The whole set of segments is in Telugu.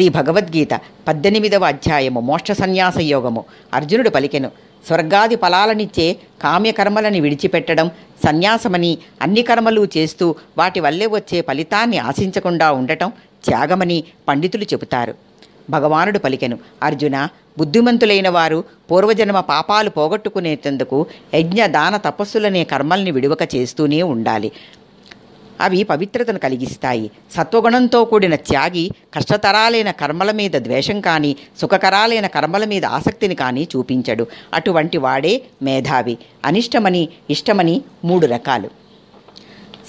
శ్రీ భగవద్గీత 18వ అధ్యాయము మోక్ష సన్యాస యోగము. అర్జునుడు పలికెను, స్వర్గాది ఫలాలనిచ్చే కామ్యకర్మలని విడిచిపెట్టడం సన్యాసమని, అన్ని కర్మలు చేస్తూ వాటి వల్లే వచ్చే ఫలితాన్ని ఆశించకుండా ఉండటం త్యాగమని పండితులు చెబుతారు. భగవానుడు పలికెను, అర్జున, బుద్ధిమంతులైన వారు పూర్వజన్మ పాపాలు పోగొట్టుకునేందుకు యజ్ఞ దాన తపస్సులనే కర్మల్ని విడువక చేస్తూనే ఉండాలి. అవి పవిత్రతను కలిగిస్తాయి. సత్వగుణంతో కూడిన త్యాగి కష్టతరాలైన కర్మల మీద ద్వేషం కానీ, సుఖకరాలైన కర్మల మీద ఆసక్తిని కానీ చూపించడు. అటువంటి వాడే మేధావి. అనిష్టమని, ఇష్టమని 3 రకాలు.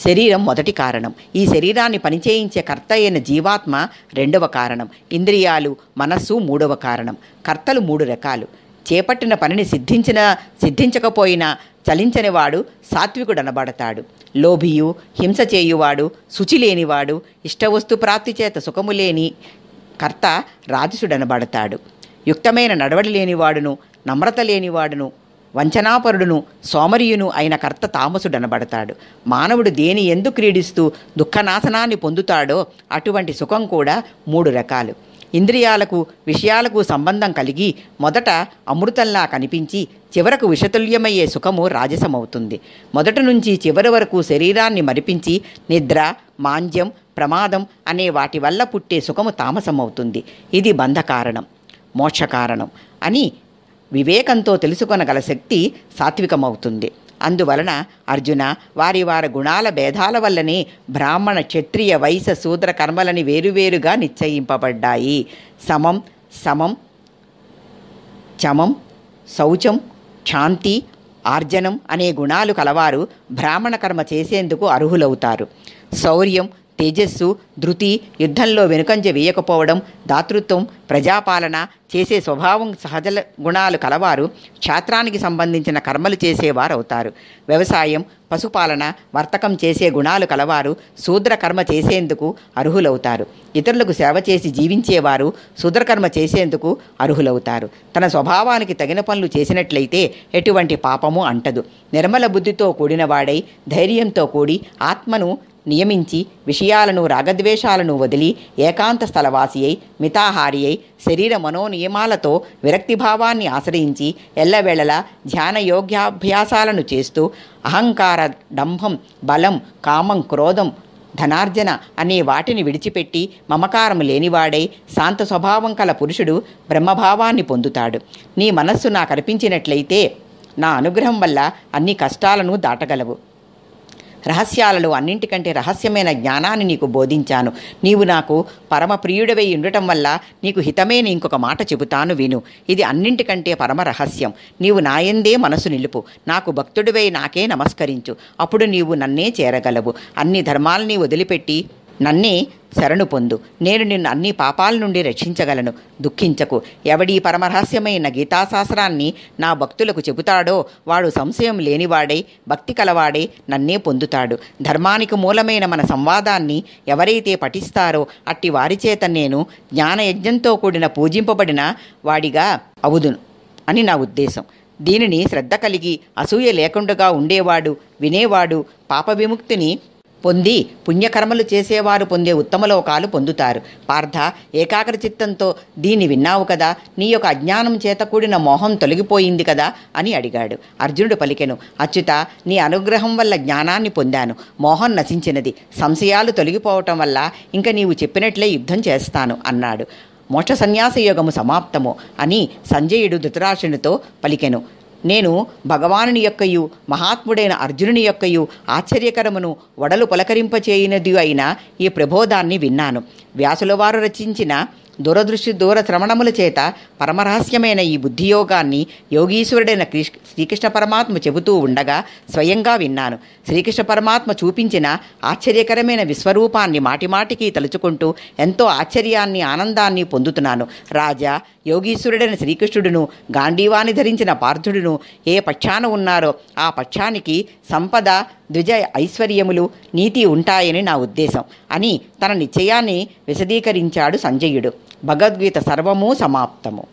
శరీరం మొదటి కారణం. ఈ శరీరాన్ని పనిచేయించే కర్త అయిన జీవాత్మ 2వ కారణం. ఇంద్రియాలు, మనస్సు 3వ కారణం. కర్తలు 3 రకాలు. చేపట్టిన పనిని సిద్ధించకపోయినా చలించనివాడు సాత్వికుడనబడతాడు. లోభియు, హింస చేయువాడు, శుచి లేనివాడు, ఇష్టవస్తు ప్రాప్తి చేత సుఖము లేని కర్త రాజసుడనబడతాడు. యుక్తమైన నడవడి లేనివాడును, నమ్రత లేనివాడును, వంచనాపరుడును, సోమరియును అయిన కర్త తామసుడనబడతాడు. మానవుడు దేని ఎందు క్రీడిస్తూ దుఃఖనాశనాన్ని పొందుతాడో అటువంటి సుఖం కూడా 3 రకాలు. ఇంద్రియాలకు, విషయాలకు సంబంధం కలిగి మొదట అమృతంలా కనిపించి చివరకు విషతుల్యమయ్యే సుఖము రాజసమవుతుంది. మొదటి నుంచి చివరి వరకు శరీరాన్ని మరిపించి నిద్ర, మాంద్యం, ప్రమాదం అనే వాటి వల్ల పుట్టే సుఖము తామసమవుతుంది. ఇది బంధకారణం, మోక్షకారణం అని వివేకంతో తెలుసుకొనగల శక్తి సాత్వికమవుతుంది. అందువలన అర్జున, వారి గుణాల భేదాల వల్లనే బ్రాహ్మణ, క్షత్రియ, వైశ్య, శూద్ర కర్మలని వేరువేరుగా నిశ్చయింపబడ్డాయి. సమం, సమం, చమం, శౌచం, క్షాంతి, ఆర్జనం అనే గుణాలు కలవారు బ్రాహ్మణ కర్మ చేసేందుకు అర్హులవుతారు. శౌర్యం, తేజస్సు, ధృతి, యుద్ధంలో వెనుకంజ వేయకపోవడం, దాతృత్వం, ప్రజాపాలన చేసే స్వభావం సహజ గుణాలు కలవారు క్షాత్రానికి సంబంధించిన కర్మలు చేసేవారవుతారు. వ్యవసాయం, పశుపాలన, వర్తకం చేసే గుణాలు కలవారు శూద్ర కర్మ చేసేందుకు అర్హులవుతారు. ఇతరులకు సేవ చేసి జీవించేవారు శూద్రకర్మ చేసేందుకు అర్హులవుతారు. తన స్వభావానికి తగిన పనులు చేసినట్లయితే ఎటువంటి పాపము అంటదు. నిర్మల బుద్ధితో కూడినవాడై, ధైర్యంతో కూడి, ఆత్మను నియమించి, విషయాలను, రాగద్వేషాలను వదిలి, ఏకాంత స్థలవాసి అయి, మితాహారి అయి, శరీర మనోనియమాలతో విరక్తిభావాన్ని ఆశ్రయించి, ఎల్లవేళలా ధ్యాన యోగ్యాభ్యాసాలను చేస్తూ, అహంకార, డంభం, బలం, కామం, క్రోధం, ధనార్జన అనే వాటిని విడిచిపెట్టి మమకారం లేనివాడై శాంత స్వభావం కల పురుషుడు బ్రహ్మభావాన్ని పొందుతాడు. నీ మనస్సు నాకు అర్పించినట్లయితే నా అనుగ్రహం వల్ల అన్ని కష్టాలను దాటగలవు. రహస్యాలలో అన్నింటికంటే రహస్యమైన జ్ఞానాన్ని నీకు బోధించాను. నీవు నాకు పరమ ప్రియుడవై ఉండటం వల్ల నీకు హితమైన ఇంకొక మాట చెబుతాను, విను. ఇది అన్నింటికంటే పరమ రహస్యం. నీవు నాయందే మనసు నిలుపు, నాకు భక్తుడివై నాకే నమస్కరించు. అప్పుడు నీవు నన్నే చేరగలవు. అన్ని ధర్మాలని వదిలిపెట్టి నన్నే శరణు పొందు. నేను నిన్ను అన్ని పాపాల నుండి రక్షించగలను. దుఃఖించకు. ఎవడీ పరమరహస్యమైన గీతాశాస్త్రాన్ని నా భక్తులకు చెబుతాడో వాడు సంశయం లేనివాడై, భక్తి కలవాడై నన్నే పొందుతాడు. ధర్మానికి మూలమైన మన సంవాదాన్ని ఎవరైతే పఠిస్తారో అట్టి వారి చేత నేను జ్ఞానయజ్ఞంతో కూడిన పూజింపబడిన వాడిగా అవుదును అని నా ఉద్దేశం. దీనిని శ్రద్ధ కలిగి అసూయ లేకుండా ఉండేవాడు, వినేవాడు పాప విముక్తిని పొంది పుణ్యకర్మలు చేసేవారు పొందే ఉత్తమలోకాలు పొందుతారు. పార్థ, ఏకాగ్ర చిత్తంతో దీన్ని విన్నావు కదా, నీ యొక్క అజ్ఞానం చేత కూడిన మోహం తొలగిపోయింది కదా అని అడిగాడు. అర్జునుడు పలికెను, అచ్యుత, నీ అనుగ్రహం వల్ల జ్ఞానాన్ని పొందాను. మోహం నశించినది. సంశయాలు తొలగిపోవటం వల్ల ఇంక నీవు చెప్పినట్లే యుద్ధం చేస్తాను అన్నాడు. మోక్ష సన్యాస యోగము సమాప్తము అని సంజయుడు ధృతరాష్ట్రునితో పలికెను. నేను భగవానుని యొక్కయు మహాత్ముడైన అర్జునుని యొక్కయు ఆశ్చర్యకరమును వడలు పులకరింపచేయునది అయిన ఈ ప్రబోధాన్ని విన్నాను. వ్యాసుల వారు రచించిన దూర శ్రవణముల చేత పరమరహస్యమైన ఈ బుద్ధియోగాన్ని యోగీశ్వరుడైన శ్రీకృష్ణ పరమాత్మ చెబుతూ ఉండగా స్వయంగా విన్నాను. శ్రీకృష్ణ పరమాత్మ చూపించిన ఆశ్చర్యకరమైన విశ్వరూపాన్ని మాటిమాటికి తలుచుకుంటూ ఎంతో ఆశ్చర్యాన్ని, ఆనందాన్ని పొందుతున్నాను. రాజా, యోగీశ్వరుడైన శ్రీకృష్ణుడును, గాంధీవాన్ని ధరించిన పార్థుడును ఏ పక్షాన ఉన్నారో ఆ పక్షానికి సంపద, ద్విజ ఐశ్వర్యములు, నీతి ఉంటాయని నా ఉద్దేశం అని తన నిశ్చయాన్ని విశదీకరించాడు సంజయుడు. భగవద్గీత సర్వము సమాప్తము.